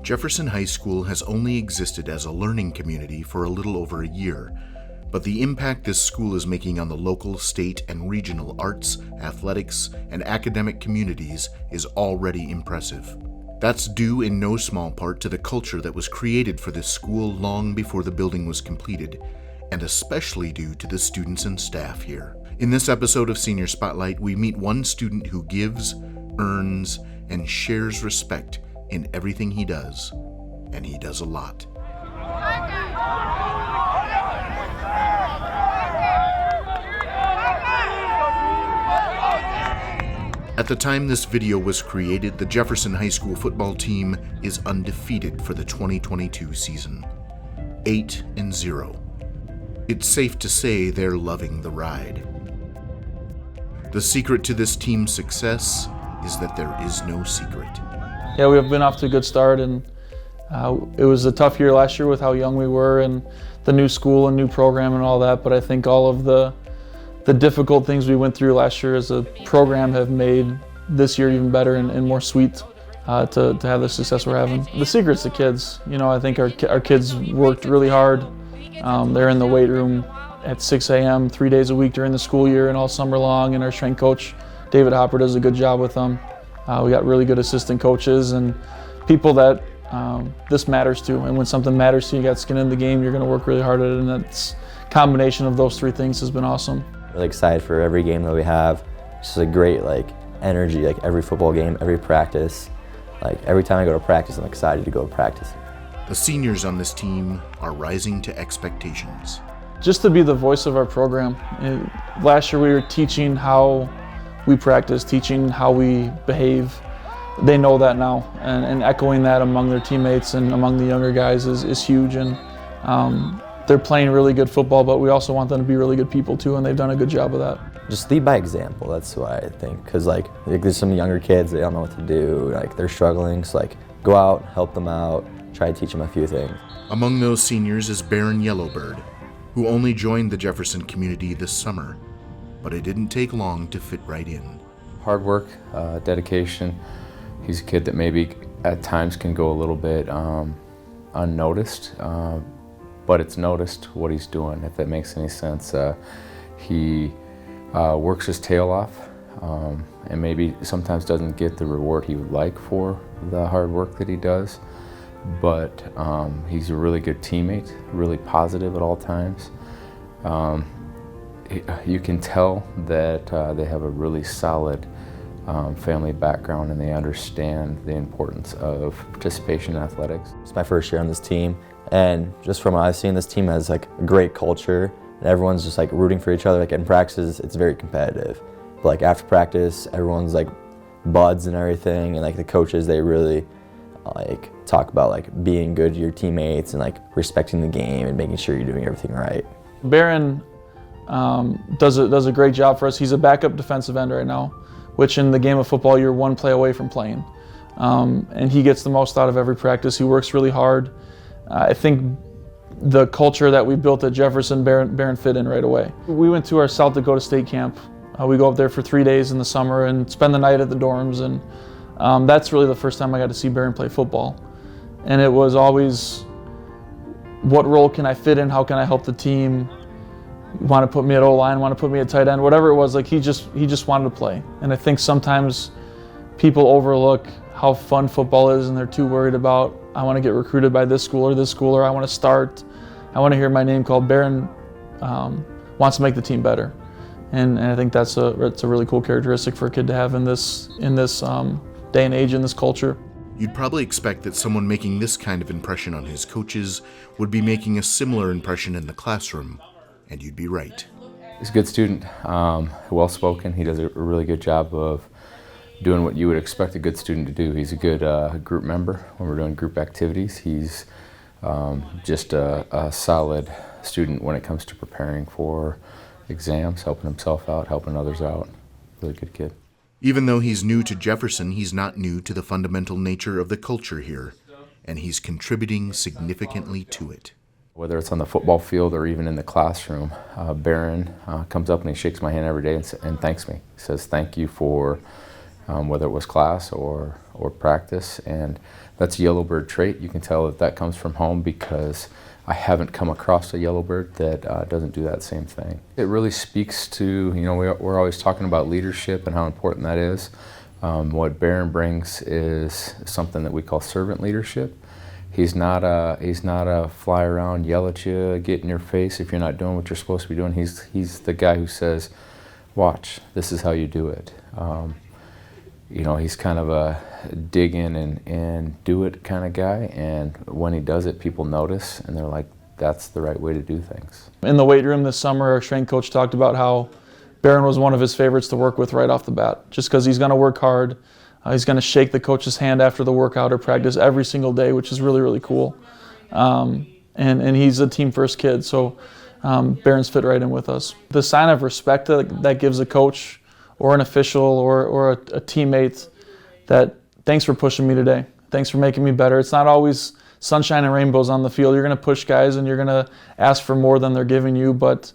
Jefferson High School has only existed as a learning community for a little over a year, but the impact this school is making on the local, state, and regional arts, athletics, and academic communities is already impressive. That's due in no small part to the culture that was created for this school long before the building was completed, and especially due to the students and staff here. In this episode of Senior Spotlight, we meet one student who gives, earns, and shares respect in everything he does, and he does a lot. At the time this video was created, the Jefferson High School football team is undefeated for the 2022 season, 8-0. It's safe to say they're loving the ride. The secret to this team's success is that there is no secret. Yeah, we've been off to a good start, and it was a tough year last year with how young we were and the new school and new program and all that, but I think all of the difficult things we went through last year as a program have made this year even better and more sweet to have the success we're having. The secret's the kids. You know, I think our kids worked really hard. They're in the weight room at 6 a.m. 3 days a week during the school year and all summer long, and our strength coach, David Hopper, does a good job with them. We got really good assistant coaches and people that this matters to. And when something matters to you, you got skin in the game, you're going to work really hard at it. And that's combination of those three things has been awesome. Really excited for every game that we have. Just a great energy, every football game, every practice. Every time I go to practice, I'm excited to go to practice. The seniors on this team are rising to expectations. Just to be the voice of our program. Last year we were teaching how we practice, teaching how we behave. They know that now, and echoing that among their teammates and among the younger guys is huge. And they're playing really good football, but we also want them to be really good people too, and they've done a good job of that. Just lead by example, that's what I think. Because there's some younger kids, they don't know what to do, they're struggling. So go out, help them out, try to teach them a few things. Among those seniors is Barren Yellowbird, who only joined the Jefferson community this summer, but it didn't take long to fit right in. Hard work, dedication. He's a kid that maybe at times can go a little bit unnoticed, but it's noticed what he's doing, if that makes any sense. He works his tail off and maybe sometimes doesn't get the reward he would like for the hard work that he does, but he's a really good teammate, really positive at all times. You can tell that they have a really solid family background and they understand the importance of participation in athletics. It's my first year on this team, and just from what I've seen, this team has a great culture, and everyone's just rooting for each other. In practices, it's very competitive. But after practice, everyone's buds and everything, and the coaches, they really talk about being good to your teammates and respecting the game and making sure you're doing everything right. Barren does a great job for us. He's a backup defensive end right now, which in the game of football, you're one play away from playing. And he gets the most out of every practice. He works really hard. I think the culture that we built at Jefferson, Barren fit in right away. We went to our South Dakota State camp. We go up there for 3 days in the summer and spend the night at the dorms. And that's really the first time I got to see Barren play football. And it was always, what role can I fit in? How can I help the team? Want to put me at O-line, want to put me at tight end, whatever it was, he just wanted to play. And I think sometimes people overlook how fun football is and they're too worried about, I want to get recruited by this school, or I want to start, I want to hear my name called. Barren wants to make the team better. And I think that's a really cool characteristic for a kid to have in this day and age, in this culture. You'd probably expect that someone making this kind of impression on his coaches would be making a similar impression in the classroom. And you'd be right. He's a good student, well-spoken. He does a really good job of doing what you would expect a good student to do. He's a good group member when we're doing group activities. He's just a solid student when it comes to preparing for exams, helping himself out, helping others out. Really good kid. Even though he's new to Jefferson, he's not new to the fundamental nature of the culture here, and he's contributing significantly to it. Whether it's on the football field or even in the classroom, Barren comes up and he shakes my hand every day and thanks me. He says, thank you for whether it was class or practice. And that's a Yellowbird trait. You can tell that that comes from home because I haven't come across a Yellowbird that doesn't do that same thing. It really speaks to, you know, we're always talking about leadership and how important that is. What Barren brings is something that we call servant leadership. He's not a fly around, yell at you, get in your face if you're not doing what you're supposed to be doing. He's the guy who says, watch, this is how you do it. You know, he's kind of a dig in and do it kind of guy, and when he does it, people notice and they're like, that's the right way to do things. In the weight room this summer, our strength coach talked about how Barren was one of his favorites to work with right off the bat, just because he's going to work hard. He's going to shake the coach's hand after the workout or practice every single day, which is really, really cool. And he's a team first kid, so Barren's fit right in with us. The sign of respect that gives a coach or an official or a teammate that thanks for pushing me today. Thanks for making me better. It's not always sunshine and rainbows on the field. You're going to push guys and you're going to ask for more than they're giving you, but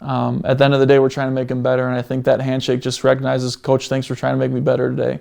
at the end of the day, we're trying to make them better, and I think that handshake just recognizes, Coach, thanks for trying to make me better today.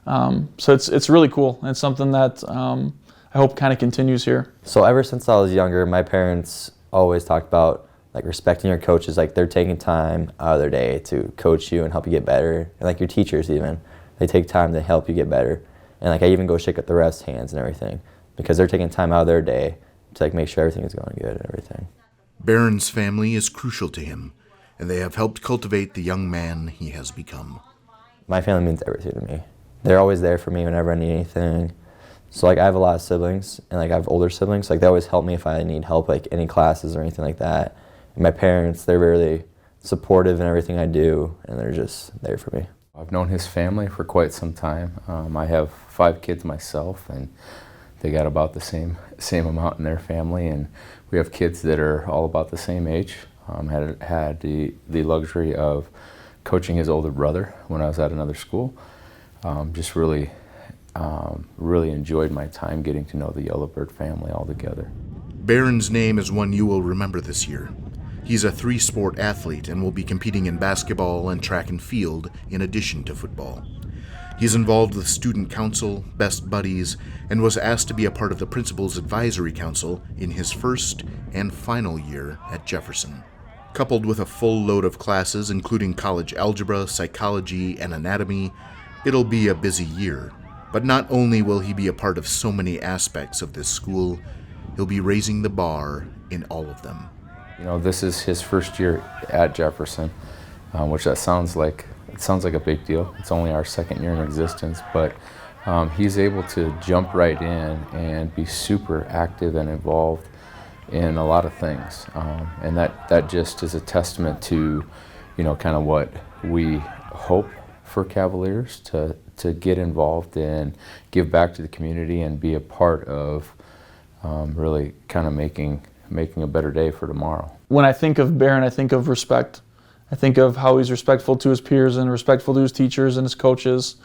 So it's really cool, and it's something that I hope kind of continues here. So ever since I was younger, my parents always talked about like respecting your coaches, like they're taking time out of their day to coach you and help you get better. And like your teachers even, they take time to help you get better. And like I even go shake up the refs' hands and everything because they're taking time out of their day to like make sure everything is going good and everything. Barren's family is crucial to him, and they have helped cultivate the young man he has become. My family means everything to me. They're always there for me whenever I need anything. So like I have a lot of siblings, and like I have older siblings, like they always help me if I need help, like any classes or anything like that. And my parents, they're really supportive in everything I do, and they're just there for me. I've known his family for quite some time. I have 5 kids myself, and they got about the same amount in their family, and we have kids that are all about the same age. Had the luxury of coaching his older brother when I was at another school. Just really enjoyed my time getting to know the Yellowbird family altogether. Barren's name is one you will remember this year. He's a 3-sport athlete and will be competing in basketball and track and field in addition to football. He's involved with student council, best buddies, and was asked to be a part of the principal's advisory council in his first and final year at Jefferson. Coupled with a full load of classes, including college algebra, psychology, and anatomy, it'll be a busy year. But not only will he be a part of so many aspects of this school, he'll be raising the bar in all of them. You know, this is his first year at Jefferson, which that sounds like a big deal. It's only our 2nd year in existence, but he's able to jump right in and be super active and involved in a lot of things, and that just is a testament to, you know, kind of what we hope for Cavaliers to get involved and give back to the community and be a part of really kind of making a better day for tomorrow. When I think of Barren, I think of respect. I think of how he's respectful to his peers and respectful to his teachers and his coaches,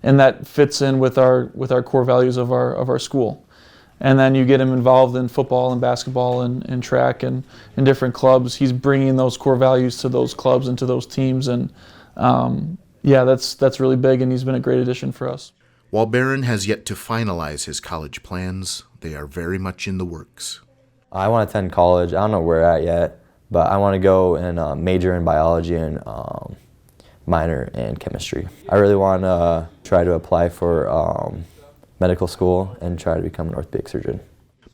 and that fits in with our core values of our school. And then you get him involved in football and basketball and track and in different clubs. He's bringing those core values to those clubs and to those teams, and yeah, that's really big, and he's been a great addition for us. While Barren has yet to finalize his college plans, they are very much in the works. I want to attend college. I don't know where at yet, but I want to go and major in biology and minor in chemistry. I really want to try to apply for medical school and try to become an orthopedic surgeon.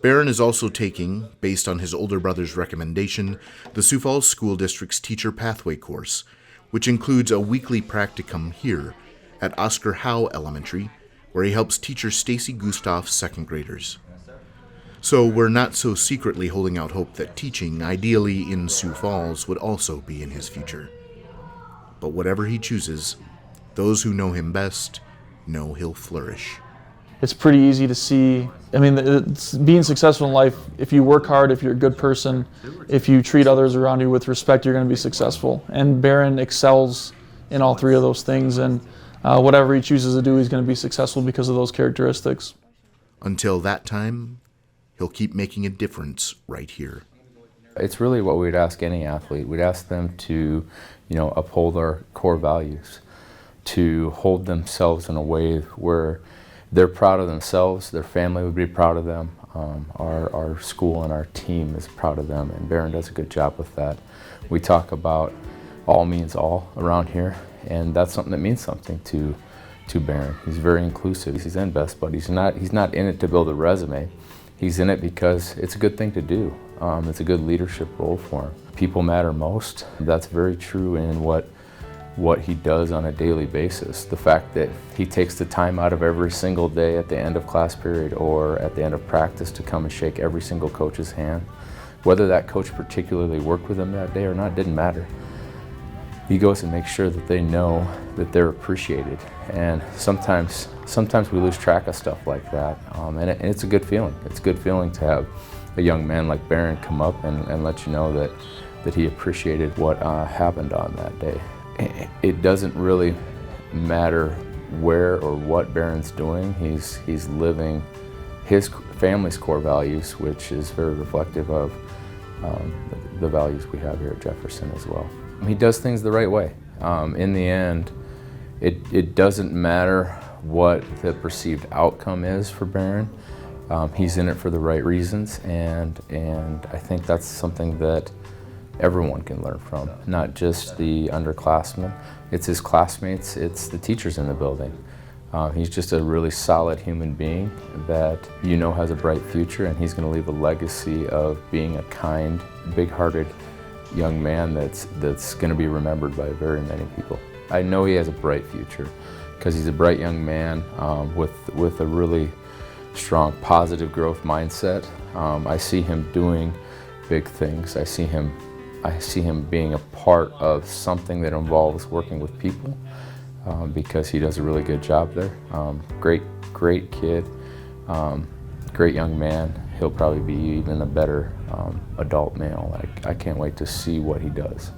Barren is also taking, based on his older brother's recommendation, the Sioux Falls School District's Teacher Pathway course, which includes a weekly practicum here at Oscar Howe Elementary, where he helps teacher Stacy Gustav's 2nd graders. So we're not so secretly holding out hope that teaching, ideally in Sioux Falls, would also be in his future. But whatever he chooses, those who know him best know he'll flourish. It's pretty easy to see. I mean, it's being successful in life, if you work hard, if you're a good person, if you treat others around you with respect, you're going to be successful. And Barren excels in all 3 of those things, and whatever he chooses to do, he's going to be successful because of those characteristics. Until that time, he'll keep making a difference right here. It's really what we'd ask any athlete. We'd ask them to, you know, uphold our core values. to hold themselves in a way where they're proud of themselves, their family would be proud of them, our school and our team is proud of them, and Barren does a good job with that. We talk about all means all around here, and that's something that means something to Barren. He's very inclusive. He's in Best Bud. He's not in it to build a resume. He's in it because it's a good thing to do. It's a good leadership role for him. People matter most. That's very true in what he does on a daily basis. The fact that he takes the time out of every single day at the end of class period or at the end of practice to come and shake every single coach's hand. Whether that coach particularly worked with him that day or not didn't matter. He goes and makes sure that they know that they're appreciated. And sometimes we lose track of stuff like that. And it's a good feeling. It's a good feeling to have a young man like Barren come up and let you know that he appreciated what happened on that day. It doesn't really matter where or what Barren's doing. He's living his family's core values, which is very reflective of the values we have here at Jefferson as well. He does things the right way. In the end, it doesn't matter what the perceived outcome is for Barren. He's in it for the right reasons, and I think that's something that everyone can learn from, not just the underclassmen. It's his classmates, it's the teachers in the building. He's just a really solid human being that you know has a bright future, and he's going to leave a legacy of being a kind, big-hearted young man that's going to be remembered by very many people. I know he has a bright future because he's a bright young man with a really strong positive growth mindset. I see him doing big things. I see him being a part of something that involves working with people because he does a really good job there. Great kid, great young man. He'll probably be even a better adult male. I can't wait to see what he does.